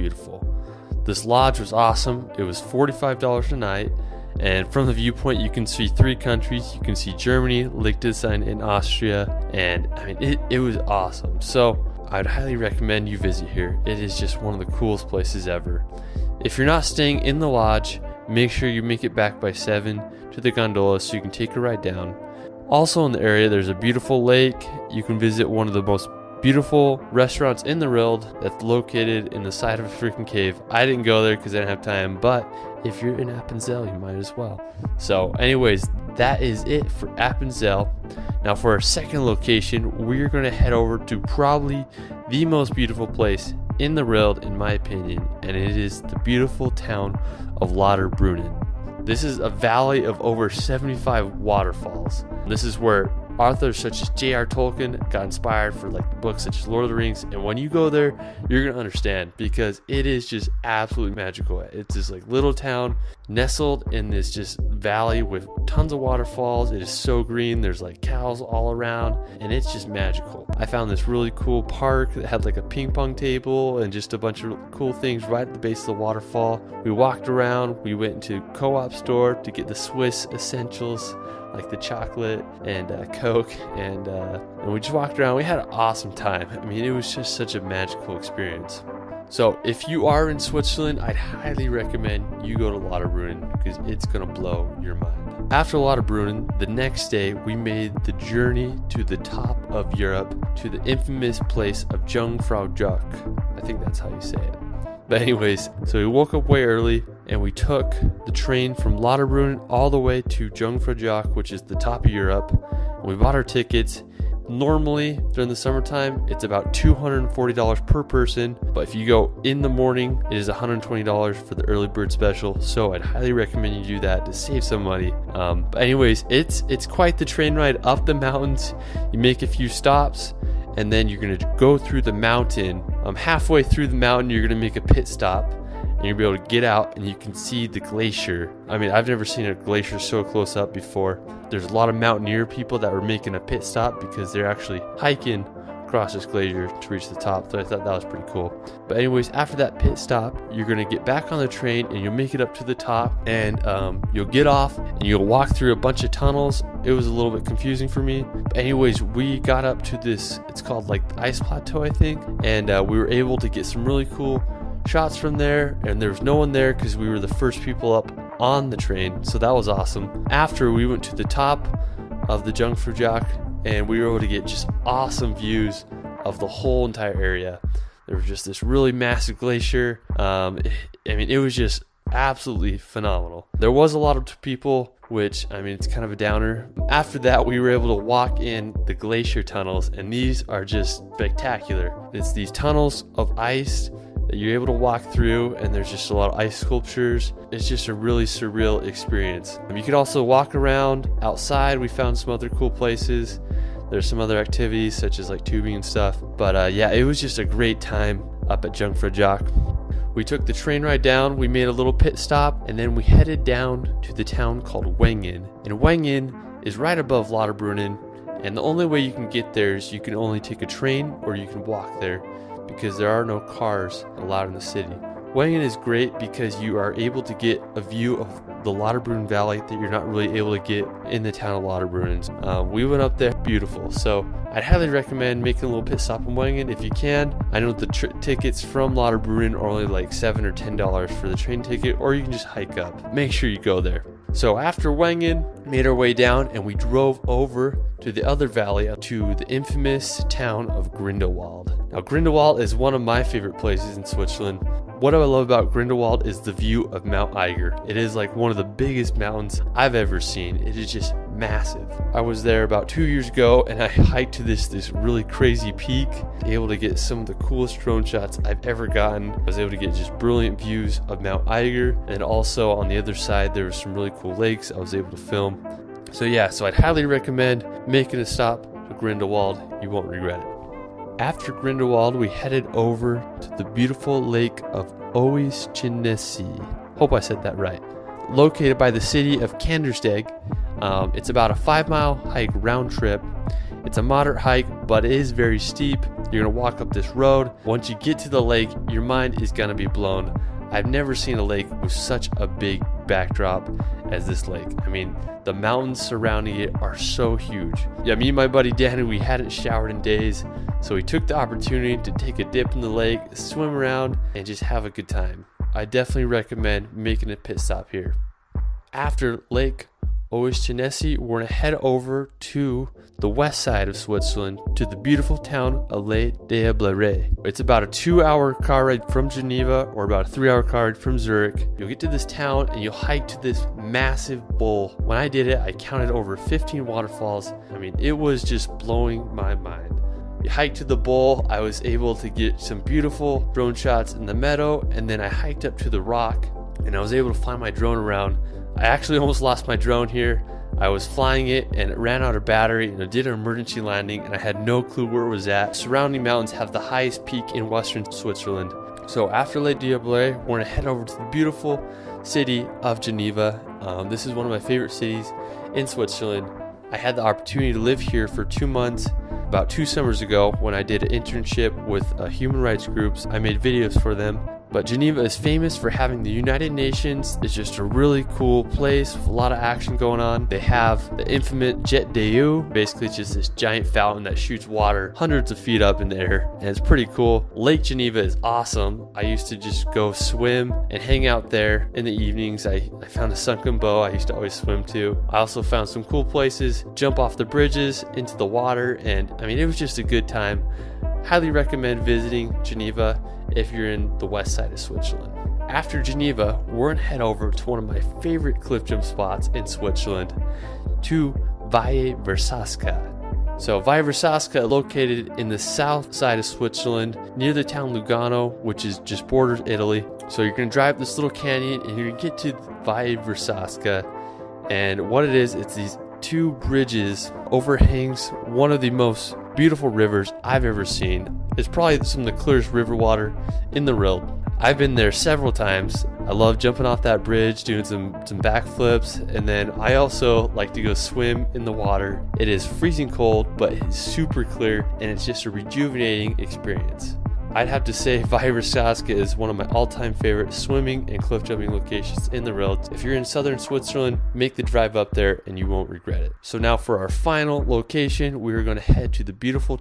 beautiful. This lodge was awesome. It was $45 a night, and from the viewpoint you can see 3 countries. You can see Germany, Liechtenstein, and Austria, and I mean it was awesome. So I'd highly recommend you visit here. It is just one of the coolest places ever. If you're not staying in the lodge, make sure you make it back by 7 to the gondola so you can take a ride down. Also in the area, there's a beautiful lake. You can visit one of the most beautiful restaurants in the world that's located in the side of a freaking cave. I didn't go there because I didn't have time, but if you're in Appenzell, you might as well. So anyways, that is it for Appenzell. Now for our second location, we're going to head over to probably the most beautiful place in the world, in my opinion, and it is the beautiful town of Lauterbrunnen. This is a valley of over 75 waterfalls. This is where authors such as J.R. Tolkien got inspired for like books such as Lord of the Rings, and when you go there, you're going to understand because it is just absolutely magical. It's this like little town nestled in this just valley with tons of waterfalls. It is so green. There's like cows all around, and it's just magical. I found this really cool park that had like a ping pong table and just a bunch of cool things right at the base of the waterfall. We walked around. We went into co-op store to get the Swiss essentials like the chocolate and Coke, and we just walked around. We had an awesome time. I mean, it was just such a magical experience. So if you are in Switzerland, I'd highly recommend you go to Lauterbrunnen because it's going to blow your mind. After Lauterbrunnen, the next day we made the journey to the top of Europe to the infamous place of Jungfraujoch. I think that's how you say it. But anyways, so we woke up way early and we took the train from Lauterbrunnen all the way to Jungfraujoch, which is the top of Europe. And we bought our tickets. Normally during the summertime, it's about $240 per person, but if you go in the morning, it is $120 for the early bird special. So I'd highly recommend you do that to save some money. But anyways, it's quite the train ride up the mountains. You make a few stops, and then you're going to go through the mountain. Halfway through the mountain, you're going to make a pit stop, and you'll be able to get out and you can see the glacier. I mean, I've never seen a glacier so close up before. There's a lot of mountaineer people that were making a pit stop because they're actually hiking across this glacier to reach the top, so I thought that was pretty cool. But anyways, after that pit stop, you're going to get back on the train and you'll make it up to the top, and you'll get off and you'll walk through a bunch of tunnels. It was a little bit confusing for me, but anyways, we got up to this, it's called like the ice plateau, I think, and we were able to get some really cool shots from there, and there was no one there because we were the first people up on the train, so that was awesome. After, we went to the top of the Jungfraujoch, and we were able to get just awesome views of the whole entire area. There was just this really massive glacier. It was just absolutely phenomenal. There was a lot of people, which, I mean, it's kind of a downer. After that, we were able to walk in the glacier tunnels, and these are just spectacular. It's these tunnels of ice that you're able to walk through, and there's just a lot of ice sculptures. It's just a really surreal experience. You could also walk around outside. We found some other cool places. There's some other activities such as like tubing and stuff, but yeah, it was just a great time up at Jungfraujoch. We took the train ride down, we made a little pit stop, and then we headed down to the town called Wengen. And Wengen is right above Lauterbrunnen, and the only way you can get there is you can only take a train or you can walk there, because there are no cars allowed in the city. Wengen is great because you are able to get a view of the Lauterbrunnen Valley that you're not really able to get in the town of Lauterbrunnen. We went up there, beautiful. So I'd highly recommend making a little pit stop in Wengen if you can. I know the tickets from Lauterbrunnen are only like $7 or $10 for the train ticket, or you can just hike up. Make sure you go there. So after Wengen, made our way down and we drove over to the other valley, to the infamous town of Grindelwald. Now Grindelwald is one of my favorite places in Switzerland. What I love about Grindelwald is the view of Mount Eiger. It is like one of the biggest mountains I've ever seen. It is just massive. I was there about 2 years ago and I hiked to this really crazy peak, able to get some of the coolest drone shots I've ever gotten. I was able to get just brilliant views of Mount Eiger, and also on the other side there were some really cool lakes I was able to film. So yeah, so I'd highly recommend making a stop to Grindelwald. You won't regret it. After Grindelwald, we headed over to the beautiful lake of Oostchinnessee. Hope I said that right. Located by the city of Kandersteg. It's about a 5-mile hike round trip, It's a moderate hike, but it is very steep. You're gonna walk up this road. Once you get to the lake, your mind is gonna be blown. I've never seen a lake with such a big backdrop as this lake. I mean, the mountains surrounding it are so huge. Yeah, me and my buddy Danny, we hadn't showered in days, so we took the opportunity to take a dip in the lake, swim around, and just have a good time. I definitely recommend making a pit stop here. After Lake Oischanesi, we're gonna head over to the west side of Switzerland to the beautiful town of Les Diablères. It's about a 2-hour car ride from Geneva or about a 3-hour car ride from Zurich. You'll get to this town and you'll hike to this massive bowl. When I did it, I counted over 15 waterfalls. I mean, it was just blowing my mind. We hiked to the bowl. I was able to get some beautiful drone shots in the meadow, and then I hiked up to the rock and I was able to fly my drone around. I actually almost lost my drone here. I was flying it and it ran out of battery, and I did an emergency landing and I had no clue where it was at. Surrounding mountains have the highest peak in western Switzerland. So after Les Diablères, we're gonna head over to the beautiful city of Geneva. This is one of my favorite cities in Switzerland. I had the opportunity to live here for 2 months about 2 summers ago when I did an internship with human rights groups. I made videos for them. But Geneva is famous for having the United Nations. It's just a really cool place with a lot of action going on. They have the infamous Jet d'Eau. Basically, it's just this giant fountain that shoots water hundreds of feet up in the air, and it's pretty cool. Lake Geneva is awesome. I used to just go swim and hang out there in the evenings. I found a sunken bow I used to always swim to. I also found some cool places, jump off the bridges into the water, and I mean, it was just a good time. Highly recommend visiting Geneva if you're in the west side of Switzerland. After Geneva, we're gonna head over to one of my favorite cliff jump spots in Switzerland, to Valle Versasca. So Valle Versasca, located in the south side of Switzerland, near the town Lugano, which is just borders Italy. So you're gonna drive this little canyon and you're gonna get to Valle Versasca, and what it is, it's these 2 bridges overhangs one of the most beautiful rivers I've ever seen. It's probably some of the clearest river water in the world. I've been there several times. I love jumping off that bridge, doing some backflips, and then I also like to go swim in the water. It is freezing cold, but it's super clear, and it's just a rejuvenating experience. I'd have to say Valle Versasca is one of my all-time favorite swimming and cliff jumping locations in the world. If you're in southern Switzerland, make the drive up there and you won't regret it. So now for our final location, we're going to head to the beautiful